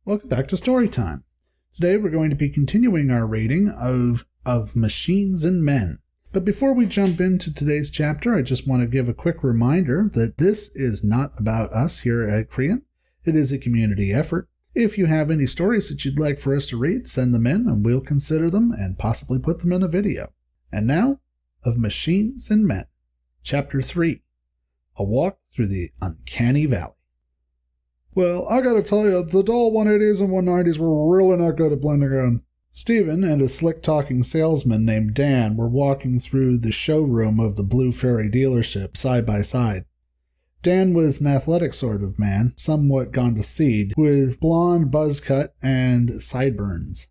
Welcome back to Storytime. Today we're going to be continuing our reading of Machines and Men. But before we jump into today's chapter, I just want to give a quick reminder that this is not about us here at Korean. It is a community effort. If you have any stories that you'd like for us to read, send them in and we'll consider them and possibly put them in a video. And now, of Machines and Men, Chapter 3, A Walk Through the Uncanny Valley. Well, I gotta tell you, the doll 180s and 190s were really not good at blending in. Stephen and a slick-talking salesman named Dan were walking through the showroom of the Blue Fairy dealership side by side. Dan was an athletic sort of man, somewhat gone to seed, with blonde buzz cut and sideburns.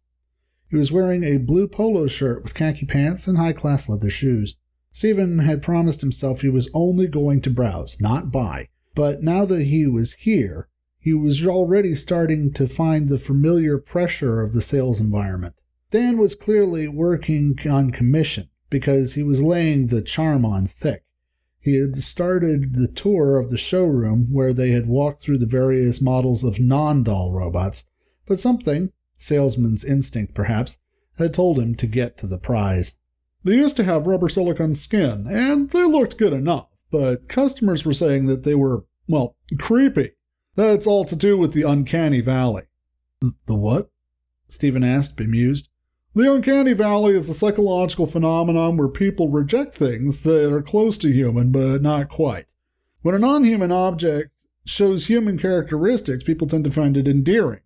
He was wearing a blue polo shirt with khaki pants and high-class leather shoes. Stephen had promised himself he was only going to browse, not buy, but now that he was here, he was already starting to find the familiar pressure of the sales environment. Dan was clearly working on commission because he was laying the charm on thick. He had started the tour of the showroom where they had walked through the various models of non-doll robots, but something, salesman's instinct perhaps, had told him to get to the prize. They used to have rubber silicone skin, and they looked good enough, but customers were saying that they were, creepy. That's all to do with the Uncanny Valley. The what? Stephen asked, bemused. The Uncanny Valley is a psychological phenomenon where people reject things that are close to human, but not quite. When a non-human object shows human characteristics, people tend to find it endearing.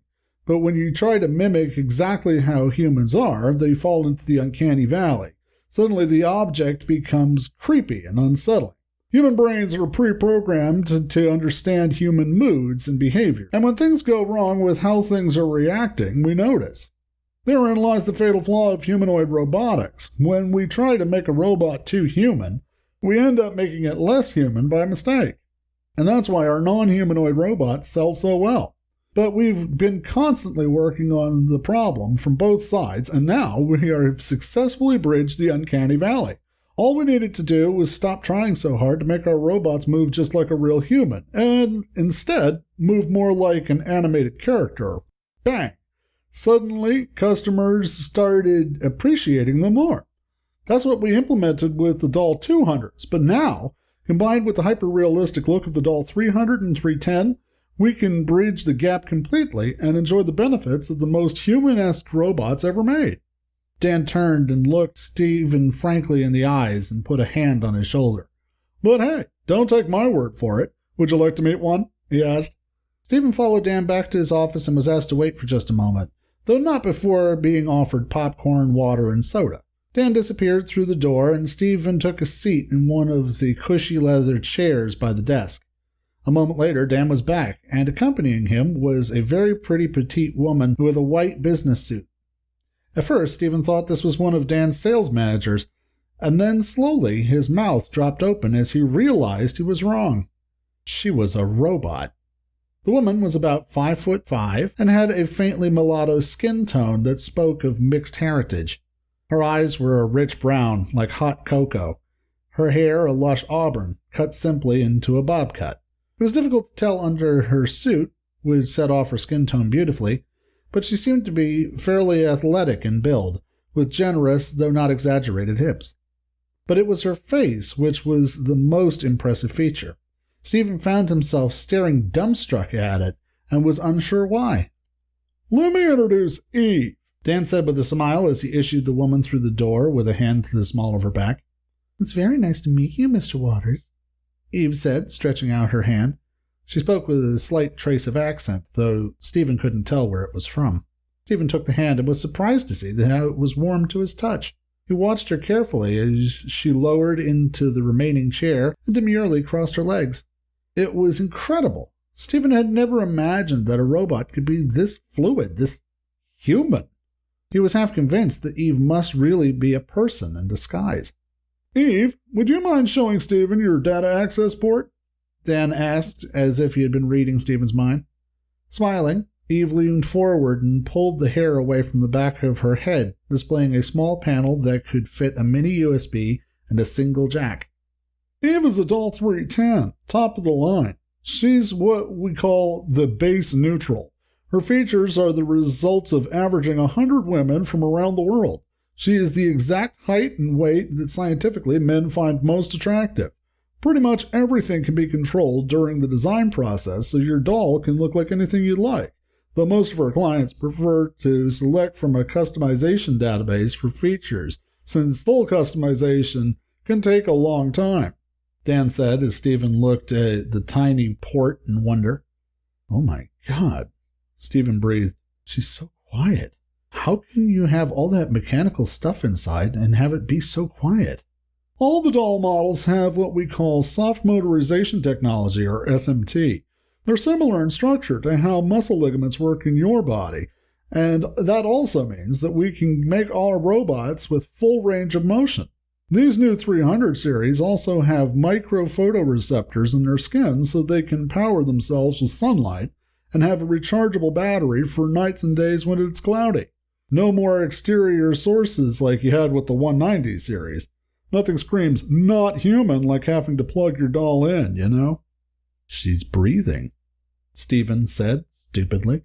But when you try to mimic exactly how humans are, they fall into the Uncanny Valley. Suddenly the object becomes creepy and unsettling. Human brains are pre-programmed to understand human moods and behavior, and when things go wrong with how things are reacting, we notice. Therein lies the fatal flaw of humanoid robotics. When we try to make a robot too human, we end up making it less human by mistake. And that's why our non-humanoid robots sell so well. But we've been constantly working on the problem from both sides, and now we have successfully bridged the Uncanny Valley. All we needed to do was stop trying so hard to make our robots move just like a real human, and instead move more like an animated character. Bang! Suddenly, customers started appreciating them more. That's what we implemented with the Doll 200s, but now, combined with the hyper-realistic look of the Doll 300 and 310, we can bridge the gap completely and enjoy the benefits of the most human-esque robots ever made. Dan turned and looked Stephen frankly in the eyes and put a hand on his shoulder. But hey, don't take my word for it. Would you like to meet one? He asked. Stephen followed Dan back to his office and was asked to wait for just a moment, though not before being offered popcorn, water, and soda. Dan disappeared through the door, and Stephen took a seat in one of the cushy leather chairs by the desk. A moment later, Dan was back, and accompanying him was a very pretty petite woman with a white business suit. At first, Stephen thought this was one of Dan's sales managers, and then slowly his mouth dropped open as he realized he was wrong. She was a robot. The woman was about 5'5" and had a faintly mulatto skin tone that spoke of mixed heritage. Her eyes were a rich brown, like hot cocoa. Her hair a lush auburn, cut simply into a bob cut. It was difficult to tell under her suit, which set off her skin tone beautifully, but she seemed to be fairly athletic in build, with generous, though not exaggerated, hips. But it was her face which was the most impressive feature. Stephen found himself staring dumbstruck at it, and was unsure why. "Let me introduce Eve," Dan said with a smile as he issued the woman through the door with a hand to the small of her back. "It's very nice to meet you, Mr. Waters," Eve said, stretching out her hand. She spoke with a slight trace of accent, though Stephen couldn't tell where it was from. Stephen took the hand and was surprised to see how it was warm to his touch. He watched her carefully as she lowered into the remaining chair and demurely crossed her legs. It was incredible. Stephen had never imagined that a robot could be this fluid, this human. He was half convinced that Eve must really be a person in disguise. "Eve, would you mind showing Stephen your data access port?" Dan asked, as if he had been reading Stephen's mind. Smiling, Eve leaned forward and pulled the hair away from the back of her head, displaying a small panel that could fit a mini USB and a single jack. "Eve is a Doll 310, top of the line. She's what we call the base neutral, Her features are the results of averaging 100 women from around the world. She is the exact height and weight that scientifically men find most attractive. Pretty much everything can be controlled during the design process, so your doll can look like anything you'd like, though most of our clients prefer to select from a customization database for features, since full customization can take a long time, Dan said as Stephen looked at the tiny port in wonder. Oh my God, Stephen breathed. She's so quiet. How can you have all that mechanical stuff inside and have it be so quiet? All the doll models have what we call soft motorization technology, or SMT. They're similar in structure to how muscle ligaments work in your body, and that also means that we can make our robots with full range of motion. These new 300 series also have microphotoreceptors in their skin so they can power themselves with sunlight and have a rechargeable battery for nights and days when it's cloudy. No more exterior sources like you had with the 190 series. Nothing screams not human like having to plug your doll in, you know? She's breathing, Stephen said stupidly.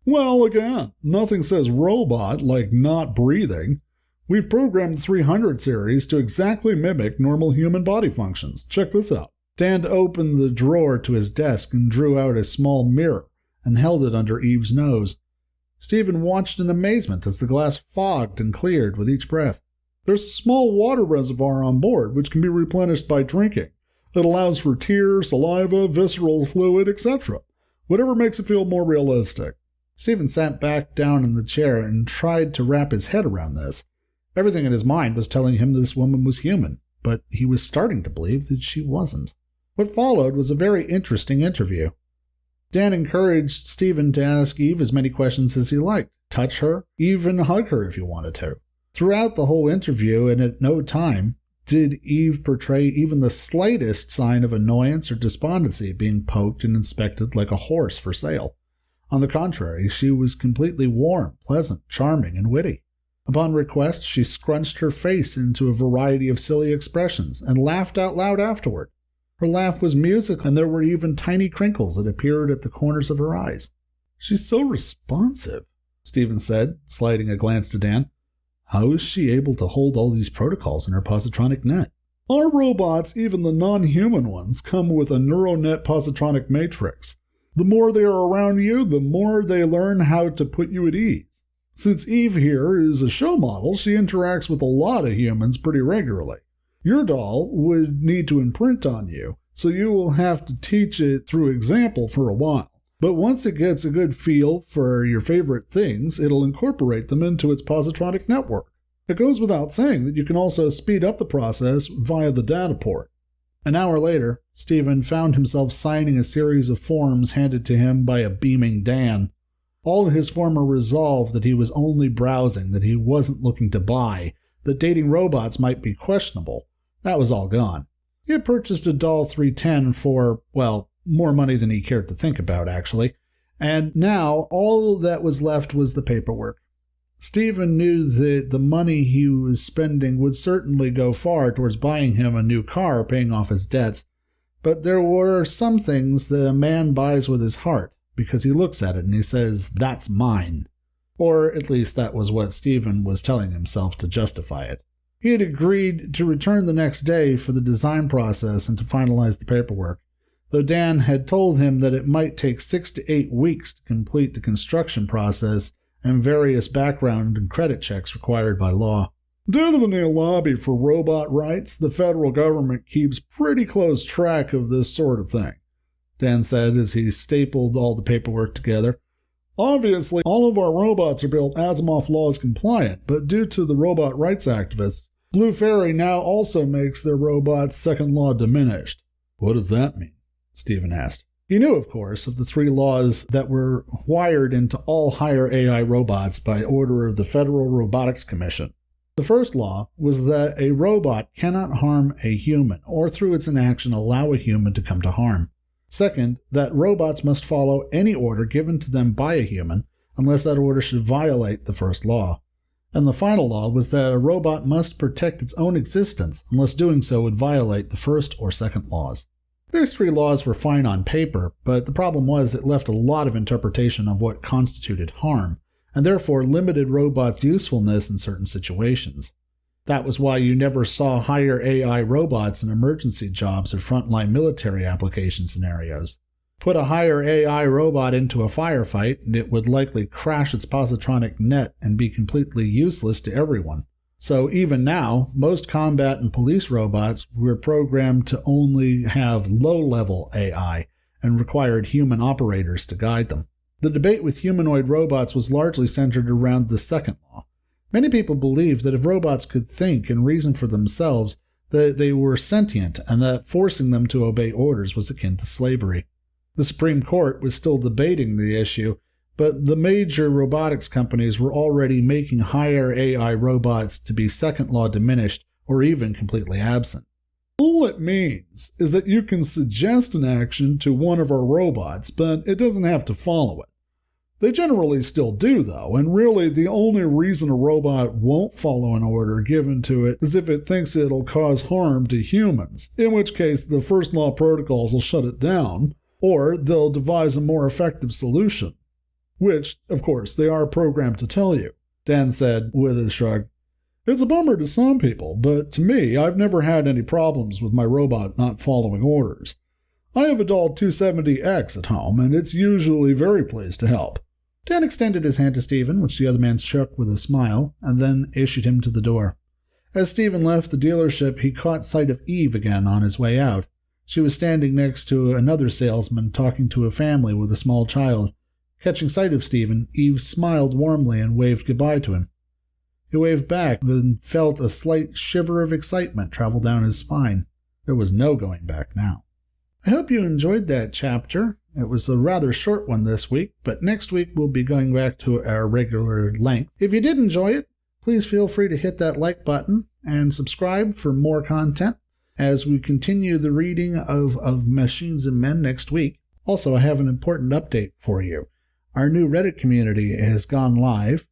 Well, again, nothing says robot like not breathing. We've programmed the 300 series to exactly mimic normal human body functions. Check this out. Dan opened the drawer to his desk and drew out a small mirror and held it under Eve's nose. Stephen watched in amazement as the glass fogged and cleared with each breath. There's a small water reservoir on board which can be replenished by drinking. It allows for tears, saliva, visceral fluid, etc. Whatever makes it feel more realistic. Stephen sat back down in the chair and tried to wrap his head around this. Everything in his mind was telling him this woman was human, but he was starting to believe that she wasn't. What followed was a very interesting interview. Dan encouraged Stephen to ask Eve as many questions as he liked, touch her, even hug her if he wanted to. Throughout the whole interview, and at no time, did Eve portray even the slightest sign of annoyance or despondency being poked and inspected like a horse for sale. On the contrary, she was completely warm, pleasant, charming, and witty. Upon request, she scrunched her face into a variety of silly expressions and laughed out loud afterward. Her laugh was musical, and there were even tiny crinkles that appeared at the corners of her eyes. She's so responsive, Stephen said, sliding a glance to Dan. How is she able to hold all these protocols in her positronic net? Our robots, even the non-human ones, come with a neuronet positronic matrix. The more they are around you, the more they learn how to put you at ease. Since Eve here is a show model, she interacts with a lot of humans pretty regularly. Your doll would need to imprint on you, so you will have to teach it through example for a while. But once it gets a good feel for your favorite things, it'll incorporate them into its positronic network. It goes without saying that you can also speed up the process via the data port. An hour later, Stephen found himself signing a series of forms handed to him by a beaming Dan. All his former resolve that he was only browsing, that he wasn't looking to buy, that dating robots might be questionable, that was all gone. He had purchased a Doll 310 for, well, more money than he cared to think about, actually, and now all that was left was the paperwork. Stephen knew that the money he was spending would certainly go far towards buying him a new car, paying off his debts, but there were some things that a man buys with his heart, because he looks at it and he says, that's mine. Or at least that was what Stephen was telling himself to justify it. He had agreed to return the next day for the design process and to finalize the paperwork, though Dan had told him that it might take 6 to 8 weeks to complete the construction process and various background and credit checks required by law. Due to the new lobby for robot rights, the federal government keeps pretty close track of this sort of thing, Dan said as he stapled all the paperwork together. Obviously, all of our robots are built Asimov laws compliant, but due to the robot rights activists, Blue Fairy now also makes their robots second law diminished. What does that mean? Stephen asked. He knew, of course, of the 3 laws that were wired into all higher AI robots by order of the Federal Robotics Commission. The first law was that a robot cannot harm a human or through its inaction allow a human to come to harm. Second, that robots must follow any order given to them by a human unless that order should violate the first law. And the final law was that a robot must protect its own existence unless doing so would violate the first or second laws. Those 3 laws were fine on paper, but the problem was it left a lot of interpretation of what constituted harm, and therefore limited robots' usefulness in certain situations. That was why you never saw higher AI robots in emergency jobs or frontline military application scenarios. Put a higher AI robot into a firefight, and it would likely crash its positronic net and be completely useless to everyone. So even now, most combat and police robots were programmed to only have low-level AI and required human operators to guide them. The debate with humanoid robots was largely centered around the second law. Many people believed that if robots could think and reason for themselves, that they were sentient and that forcing them to obey orders was akin to slavery. The Supreme Court was still debating the issue, but the major robotics companies were already making higher AI robots to be second law diminished or even completely absent. All it means is that you can suggest an action to one of our robots, but it doesn't have to follow it. They generally still do, though, and really the only reason a robot won't follow an order given to it is if it thinks it'll cause harm to humans, in which case the first law protocols will shut it down, or they'll devise a more effective solution. Which, of course, they are programmed to tell you, Dan said with a shrug. It's a bummer to some people, but to me, I've never had any problems with my robot not following orders. I have a Doll 270X at home, and it's usually very pleased to help. Dan extended his hand to Stephen, which the other man shook with a smile, and then issued him to the door. As Stephen left the dealership, he caught sight of Eve again on his way out. She was standing next to another salesman talking to a family with a small child. Catching sight of Stephen, Eve smiled warmly and waved goodbye to him. He waved back and felt a slight shiver of excitement travel down his spine. There was no going back now. I hope you enjoyed that chapter. It was a rather short one this week, but next week we'll be going back to our regular length. If you did enjoy it, please feel free to hit that like button and subscribe for more content as we continue the reading of Machines and Men next week. Also, I have an important update for you. Our new Reddit community has gone live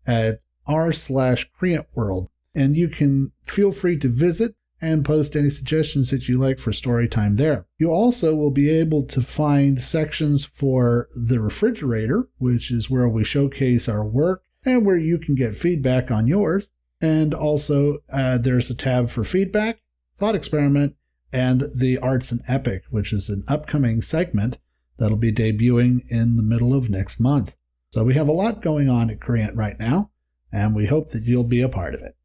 at r/CreantWorld, and you can feel free to visit and post any suggestions that you like for story time there. You also will be able to find sections for the refrigerator, which is where we showcase our work and where you can get feedback on yours. And also there's a tab for feedback, thought experiment, and the Arts and Epic, which is an upcoming segment that'll be debuting in the middle of next month. So we have a lot going on at Creant right now, and we hope that you'll be a part of it.